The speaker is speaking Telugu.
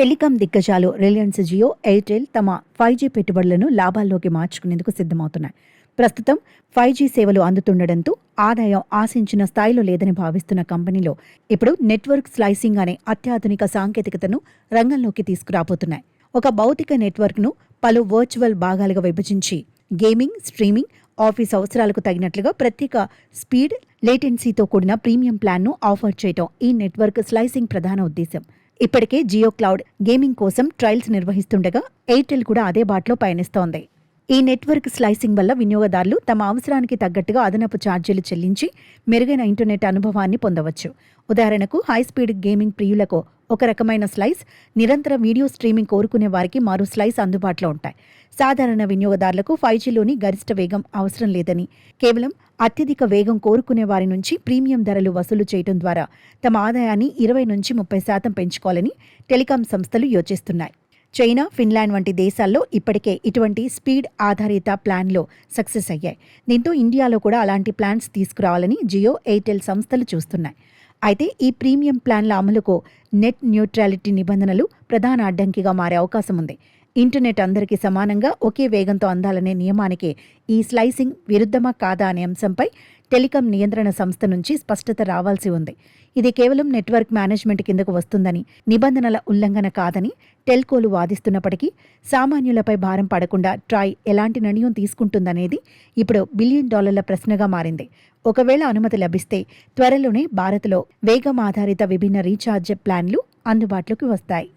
టెలికాం దిగ్గజాలు రిలయన్స్ జియో, ఎయిర్టెల్ తమ 5G పెట్టుబడులను లాభాల్లోకి మార్చుకునేందుకు సిద్ధమవుతున్నాయి. ప్రస్తుతం 5G సేవలు అందుతుండటంతో ఆదాయం ఆశించిన స్థాయిలో లేదని భావిస్తున్న కంపెనీలో ఇప్పుడు నెట్వర్క్ స్లైసింగ్ అనే అత్యాధునిక సాంకేతికతను రంగంలోకి తీసుకురాబోతున్నాయి. ఒక భౌతిక నెట్వర్క్ను పలు వర్చువల్ భాగాలుగా విభజించి గేమింగ్, స్ట్రీమింగ్, ఆఫీస్ అవసరాలకు తగినట్లుగా ప్రత్యేక స్పీడ్, లేటెన్సీతో కూడిన ప్రీమియం ప్లాన్ను ఆఫర్ చేయడం ఈ నెట్వర్క్ స్లైసింగ్ ప్రధాన ఉద్దేశం. ఇప్పటికే జియో క్లౌడ్ గేమింగ్ కోసం ట్రయల్స్ నిర్వహిస్తుండగా ఎయిర్టెల్ కూడా అదే బాటలో పయనిస్తోంది. ఈ నెట్వర్క్ స్లైసింగ్ వల్ల వినియోగదారులు తమ అవసరానికి తగ్గట్టుగా అదనపు ఛార్జీలు చెల్లించి మెరుగైన ఇంటర్నెట్ అనుభవాన్ని పొందవచ్చు. ఉదాహరణకు హైస్పీడ్ గేమింగ్ ప్రియులకు ఒక రకమైన స్లైస్, నిరంతర వీడియో స్ట్రీమింగ్ కోరుకునే వారికి మరో స్లైస్ అందుబాటులో ఉంటాయి. సాధారణ వినియోగదారులకు 5Gలోని గరిష్ట వేగం అవసరం లేదని, కేవలం అత్యధిక వేగం కోరుకునే వారి నుంచి ప్రీమియం ధరలు వసూలు చేయడం ద్వారా తమ ఆదాయాన్ని 20-30% పెంచుకోవాలని టెలికాం సంస్థలు యోచిస్తున్నాయి. చైనా, ఫిన్లాండ్ వంటి దేశాల్లో ఇప్పటికే ఇటువంటి స్పీడ్ ఆధారిత ప్లాన్లో సక్సెస్ అయ్యాయి. దీంతో ఇండియాలో కూడా అలాంటి ప్లాన్స్ తీసుకురావాలని జియో, ఎయిర్టెల్ సంస్థలు చూస్తున్నాయి. అయితే ఈ ప్రీమియం ప్లాన్ల అమలుకు నెట్ న్యూట్రాలిటీ నిబంధనలు ప్రధాన అడ్డంకిగా మారే అవకాశం ఉంది. ఇంటర్నెట్ అందరికీ సమానంగా ఒకే వేగంతో అందాలనే నియమానికి ఈ స్లైసింగ్ విరుద్ధమా కాదా అనే అంశంపై టెలికాం నియంత్రణ సంస్థ నుంచి స్పష్టత రావాల్సి ఉంది. ఇది కేవలం నెట్వర్క్ మేనేజ్మెంట్ కిందకు వస్తుందని, నిబంధనల ఉల్లంఘన కాదని టెల్కోలు వాదిస్తున్నప్పటికీ సామాన్యులపై భారం పడకుండా ట్రాయ్ ఎలాంటి నిర్ణయం తీసుకుంటుందనేది ఇప్పుడు $1 బిలియన్ ప్రశ్నగా మారింది. ఒకవేళ అనుమతి లభిస్తే త్వరలోనే భారత్లో వేగం ఆధారిత విభిన్న రీఛార్జ్ ప్లాన్లు అందుబాటులోకి వస్తాయి.